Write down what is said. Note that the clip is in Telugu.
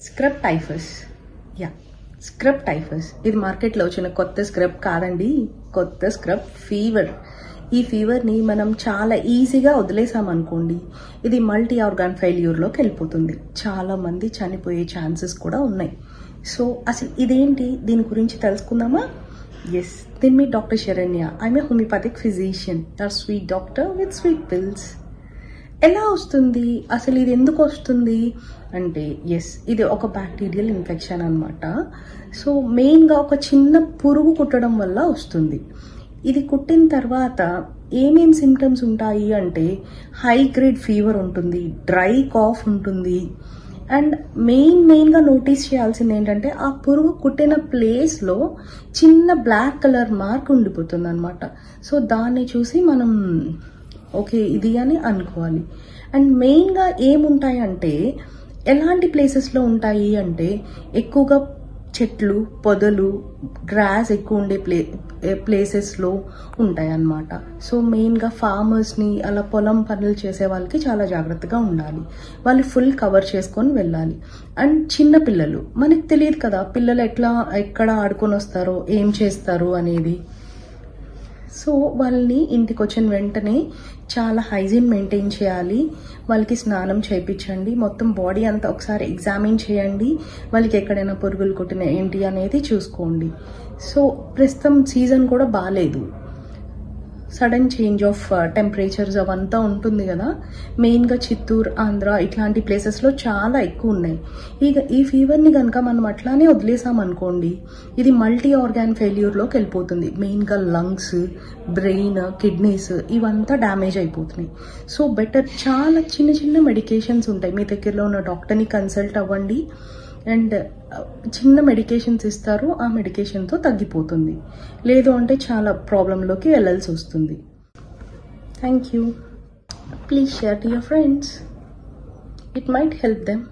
Scrub typhus. Yeah, scrub typhus ఇది మార్కెట్లో వచ్చిన కొత్త స్క్రబ్ కాదండి, కొత్త స్క్రబ్ ఫీవర్. ఈ ఫీవర్ని మనం చాలా ఈజీగా వదిలేసామనుకోండి, ఇది మల్టీ ఆర్గాన్ ఫెయిల్యూర్లోకి వెళ్ళిపోతుంది. చాలామంది చనిపోయే ఛాన్సెస్ కూడా ఉన్నాయి. సో అసలు ఇదేంటి, దీని గురించి తెలుసుకుందామా? ఎస్, దీని మీ doctor Saranya. I'm a homeopathic physician, your sweet doctor with sweet pills. ఎలా వస్తుంది అసలు, ఇది ఎందుకు వస్తుంది అంటే, ఎస్, ఇది ఒక బ్యాక్టీరియల్ ఇన్ఫెక్షన్ అనమాట. సో మెయిన్గా ఒక చిన్న పురుగు కుట్టడం వల్ల వస్తుంది. ఇది కుట్టిన తర్వాత ఏమేం సిమ్టమ్స్ ఉంటాయి అంటే, హై గ్రేడ్ ఫీవర్ ఉంటుంది, డ్రై కాఫ్ ఉంటుంది, అండ్ మెయిన్గా నోటీస్ చేయాల్సింది ఏంటంటే, ఆ పురుగు కుట్టిన ప్లేస్లో చిన్న బ్లాక్ కలర్ మార్క్ ఉండిపోతుంది అనమాట. సో దాన్ని చూసి మనం ఓకే ఇది అని అనుకోవాలి. అండ్ మెయిన్గా ఏముంటాయి అంటే, ఎలాంటి ప్లేసెస్లో ఉంటాయి అంటే, ఎక్కువగా చెట్లు, పొదలు, గ్రాస్ ఎక్కువ ఉండే ప్లేసెస్లో ఉంటాయి అన్నమాట. సో మెయిన్గా ఫార్మర్స్ని, అలా పొలం పనులు చేసే వాళ్ళకి చాలా జాగ్రత్తగా ఉండాలి. వాళ్ళు ఫుల్ కవర్ చేసుకొని వెళ్ళాలి. అండ్ చిన్న పిల్లలు, మనకి తెలియదు కదా పిల్లలు ఎక్కడ ఆడుకొని వస్తారో, ఏం చేస్తారు అనేది. సో వాళ్ళని ఇంటికి వచ్చిన వెంటనే చాలా హైజీన్ మెయింటైన్ చేయాలి. వాళ్ళకి స్నానం చేయించండి, మొత్తం బాడీ అంతా ఒకసారి ఎగ్జామిన్ చేయండి. వాళ్ళకి ఎక్కడైనా పురుగులు కొట్టిన ఏంటి అనేది చూసుకోండి. సో ప్రస్తుతం సీజన్ కూడా బాగాలేదు, సడన్ చేంజ్ ఆఫ్ టెంపరేచర్స్ అవంతా ఉంటుంది కదా. మెయిన్గా చిత్తూరు, ఆంధ్ర ఇట్లాంటి ప్లేసెస్లో చాలా ఎక్కువ ఉన్నాయి. ఈ ఫీవర్ని కనుక మనం అట్లానే వదిలేసామనుకోండి, ఇది మల్టీ ఆర్గాన్ ఫెయిల్యూర్లోకి వెళ్ళిపోతుంది. మెయిన్గా లంగ్స్, బ్రెయిన్, కిడ్నీస్ ఇవంతా డ్యామేజ్ అయిపోతున్నాయి. సో బెటర్ చాలా చిన్న మెడికేషన్స్ ఉంటాయి, మీ దగ్గరలో ఉన్న డాక్టర్ని కన్సల్ట్ అవ్వండి. అండ్ చిన్న మెడికేషన్స్ ఇస్తారు, ఆ మెడికేషన్తో తగ్గిపోతుంది. లేదు అంటే చాలా ప్రాబ్లంలోకి వెళ్ళాల్సి వస్తుంది. Thank you. Please share to your friends, it might help them.